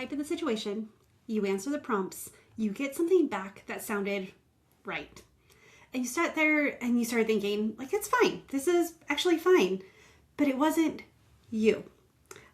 right to the situation, you answer the prompts, you get something back that sounded right. And you sat there and you started thinking, like, it's fine. This is actually fine. But it wasn't you.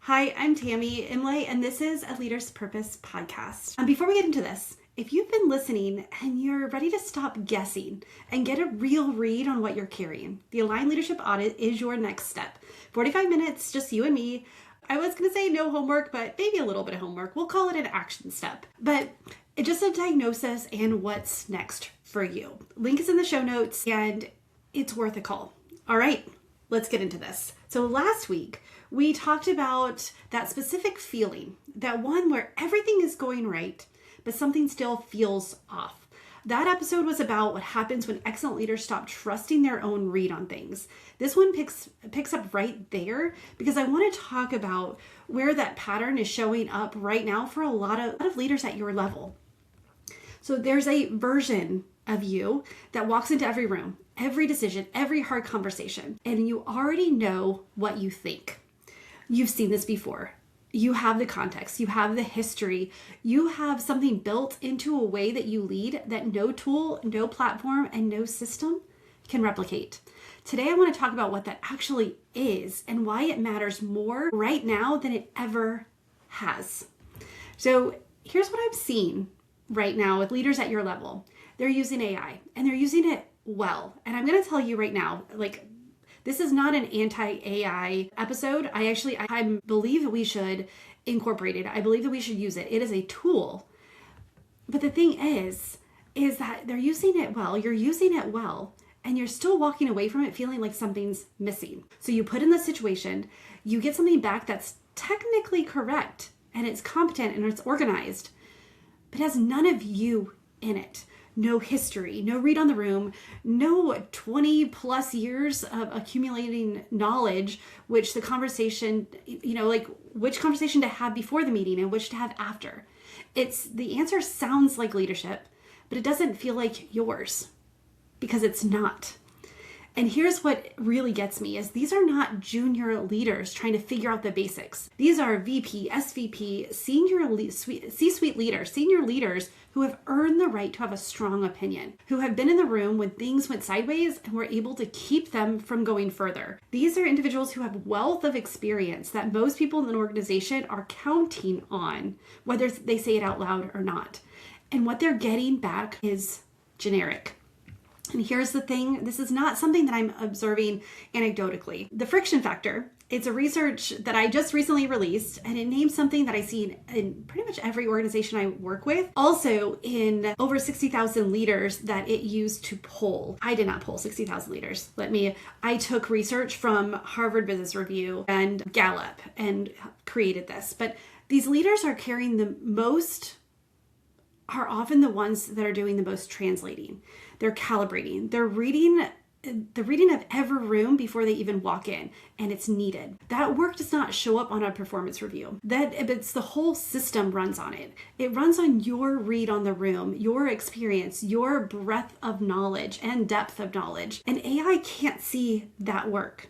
Hi, I'm Tammy Imlay, and this is a Leader's Purpose podcast. Before we get into this, if you've been listening and you're ready to stop guessing and get a real read on what you're carrying, the Aligned Leadership Audit is your next step. 45 minutes, just you and me. I was going to say no homework, but maybe a little bit of homework. We'll call it an action step. But it's just a diagnosis and what's next for you. Link is in the show notes, and it's worth a call. All right, let's get into this. So last week, we talked about that specific feeling, that one where everything is going right, but something still feels off. That episode was about what happens when excellent leaders stop trusting their own read on things. This one picks up right there because I want to talk about where that pattern is showing up right now for a lot of leaders at your level. So there's a version of you that walks into every room, every decision, every hard conversation, and you already know what you think. You've seen this before. You have the context, you have the history, you have something built into a way that you lead that no tool, no platform, and no system can replicate. Today, I want to talk about what that actually is and why it matters more right now than it ever has. So here's what I'm seeing right now with leaders at your level. They're using AI and they're using it well. And I'm going to tell you right now, this is not an anti-AI episode. I believe that we should incorporate it. I believe that we should use it. It is a tool. But the thing is that they're using it well. You're using it well, and you're still walking away from it feeling like something's missing. So you put in the situation, you get something back that's technically correct, and it's competent, and it's organized, but has none of you in it. No history, no read on the room, no 20 plus years of accumulating knowledge, which the conversation, which conversation to have before the meeting and which to have after. The answer sounds like leadership, but it doesn't feel like yours because it's not. And here's what really gets me is these are not junior leaders trying to figure out the basics. These are VP, SVP, C-suite leaders, senior leaders who have earned the right to have a strong opinion, who have been in the room when things went sideways and were able to keep them from going further. These are individuals who have wealth of experience that most people in an organization are counting on, whether they say it out loud or not. And what they're getting back is generic. And here's the thing, this is not something that I'm observing anecdotally. The friction factor, it's a research that I just recently released, and it names something that I see in pretty much every organization I work with. Also in over 60,000 leaders that it used to poll. I did not poll 60,000 leaders. I took research from Harvard Business Review and Gallup and created this. But these leaders are often the ones that are doing the most translating. They're calibrating. They're reading the reading of every room before they even walk in, and it's needed. That work does not show up on a performance review. It's the whole system runs on it. It runs on your read on the room, your experience, your breadth of knowledge and depth of knowledge. And AI can't see that work.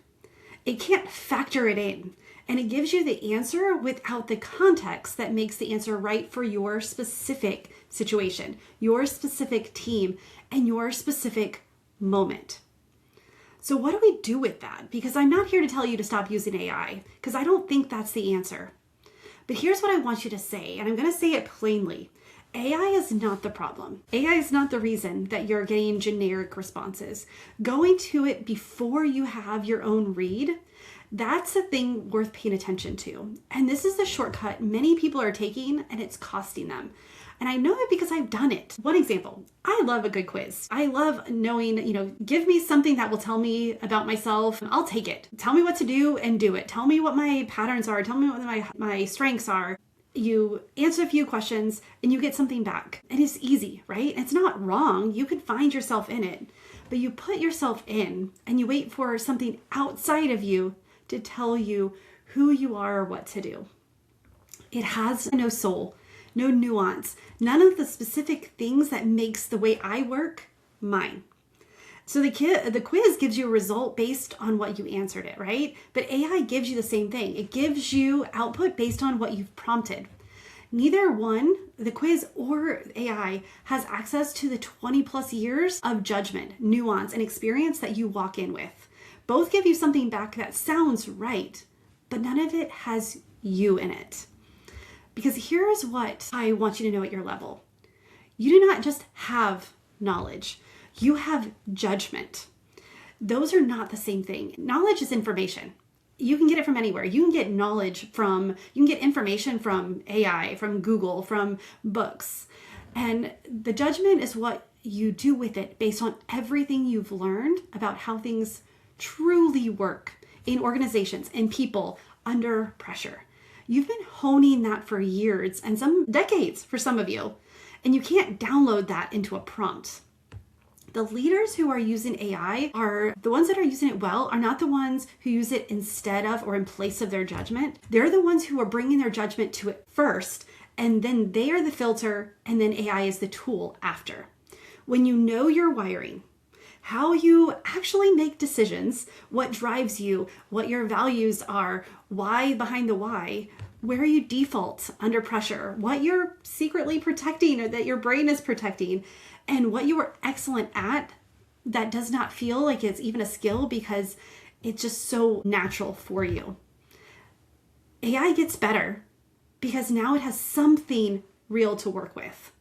It can't factor it in. And it gives you the answer without the context that makes the answer right for your specific situation, your specific team, and your specific moment. So what do we do with that? Because I'm not here to tell you to stop using AI, because I don't think that's the answer. But here's what I want you to say, and I'm going to say it plainly. AI is not the problem. AI is not the reason that you're getting generic responses. Going to it before you have your own read, that's a thing worth paying attention to. And this is the shortcut many people are taking, and it's costing them. And I know it because I've done it. One example, I love a good quiz. I love knowing, give me something that will tell me about myself. I'll take it. Tell me what to do and do it. Tell me what my patterns are. Tell me what my strengths are. You answer a few questions and you get something back. And it's easy, right? It's not wrong. You could find yourself in it. But you put yourself in and you wait for something outside of you to tell you who you are or what to do. It has no soul, no nuance, none of the specific things that makes the way I work mine. So the quiz gives you a result based on what you answered it, right? But AI gives you the same thing. It gives you output based on what you've prompted. Neither one, the quiz or AI, has access to the 20 plus years of judgment, nuance, and experience that you walk in with. Both give you something back that sounds right, but none of it has you in it. Because here's what I want you to know at your level. You do not just have knowledge, you have judgment. Those are not the same thing. Knowledge is information. You can get it from anywhere. You can get information from AI, from Google, from books. And the judgment is what you do with it based on everything you've learned about how things truly work in organizations and people under pressure. You've been honing that for years and some decades for some of you, and you can't download that into a prompt. The leaders who are using AI are the ones that are using it well, are not the ones who use it instead of or in place of their judgment. They're the ones who are bringing their judgment to it first, and then they are the filter, and then AI is the tool after. When you know your wiring, how you actually make decisions, what drives you, what your values are, why behind the why, where you default under pressure, what you're secretly protecting or that your brain is protecting, and what you are excellent at that does not feel like it's even a skill because it's just so natural for you. AI gets better because now it has something real to work with.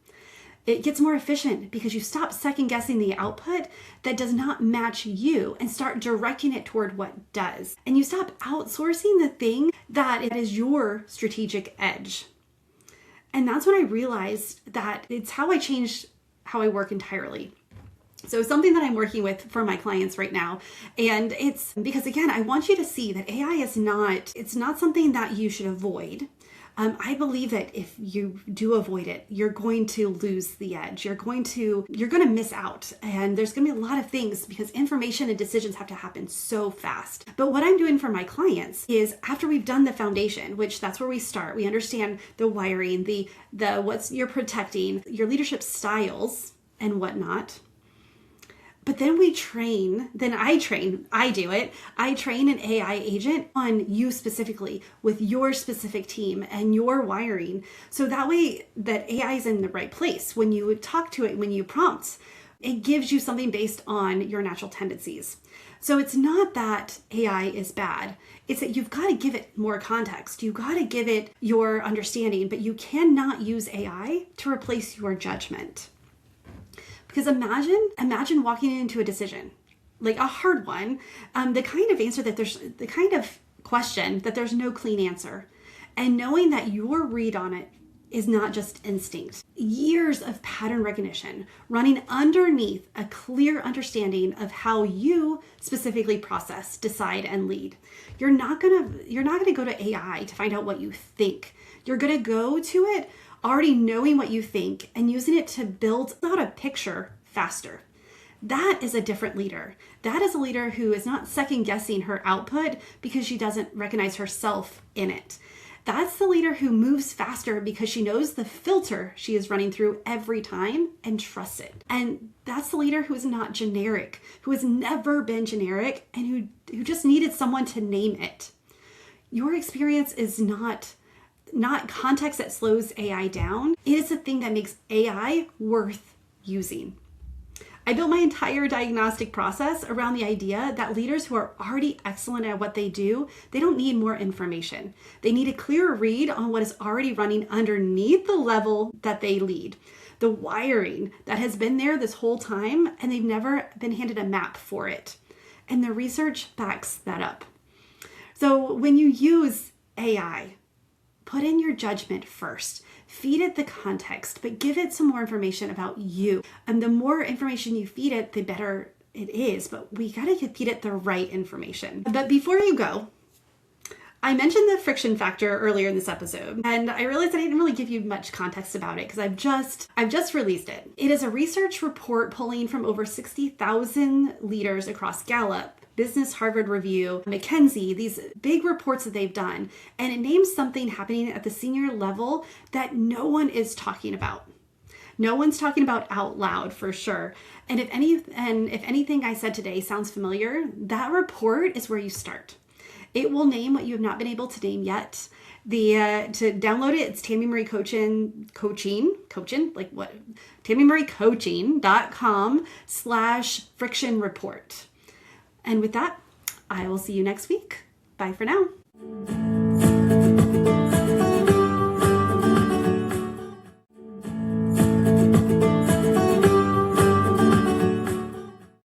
It gets more efficient because you stop second guessing the output that does not match you and start directing it toward what does. And you stop outsourcing the thing that it is your strategic edge. And that's when I realized that it's how I changed how I work entirely. So something that I'm working with for my clients right now, and it's because, again, I want you to see that AI is not something that you should avoid. I believe that if you do avoid it, you're going to lose the edge. You're going to miss out. And there's going to be a lot of things because information and decisions have to happen so fast. But what I'm doing for my clients is after we've done the foundation, which that's where we start, we understand the wiring, the what's you're protecting, your leadership styles and whatnot. But then I train an AI agent on you specifically with your specific team and your wiring. So that way that AI is in the right place. When you talk to it, when you prompt, it gives you something based on your natural tendencies. So it's not that AI is bad. It's that you've got to give it more context. You've got to give it your understanding, but you cannot use AI to replace your judgment. Because imagine walking into a decision, like a hard one, the kind of question that there's no clean answer, and knowing that your read on it is not just instinct. Years of pattern recognition running underneath a clear understanding of how you specifically process, decide, and lead. You're not gonna go to AI to find out what you think. You're gonna go to it already knowing what you think and using it to build out a picture faster. That is a different leader. That is a leader who is not second guessing her output because she doesn't recognize herself in it. That's the leader who moves faster because she knows the filter she is running through every time and trusts it. And that's the leader who is not generic, who has never been generic, and who just needed someone to name it. Your experience is not context that slows AI down. It is the thing that makes AI worth using. I built my entire diagnostic process around the idea that leaders who are already excellent at what they do, they don't need more information. They need a clear read on what is already running underneath the level that they lead. The wiring that has been there this whole time, and they've never been handed a map for it. And the research backs that up. So when you use AI, put in your judgment first. Feed it the context, but give it some more information about you. And the more information you feed it, the better it is. But we gotta feed it the right information. But before you go, I mentioned the friction factor earlier in this episode, and I realized I didn't really give you much context about it because I've just released it. It is a research report pulling from over 60,000 leaders across Gallup, Business Harvard Review, McKinsey, these big reports that they've done. And it names something happening at the senior level that no one is talking about. No one's talking about out loud for sure. And if anything I said today sounds familiar, that report is where you start. It will name what you have not been able to name yet. To download it, it's Tammy Marie Coaching, like what? TammyMarieCoaching.com/friction report. And with that, I will see you next week. Bye for now.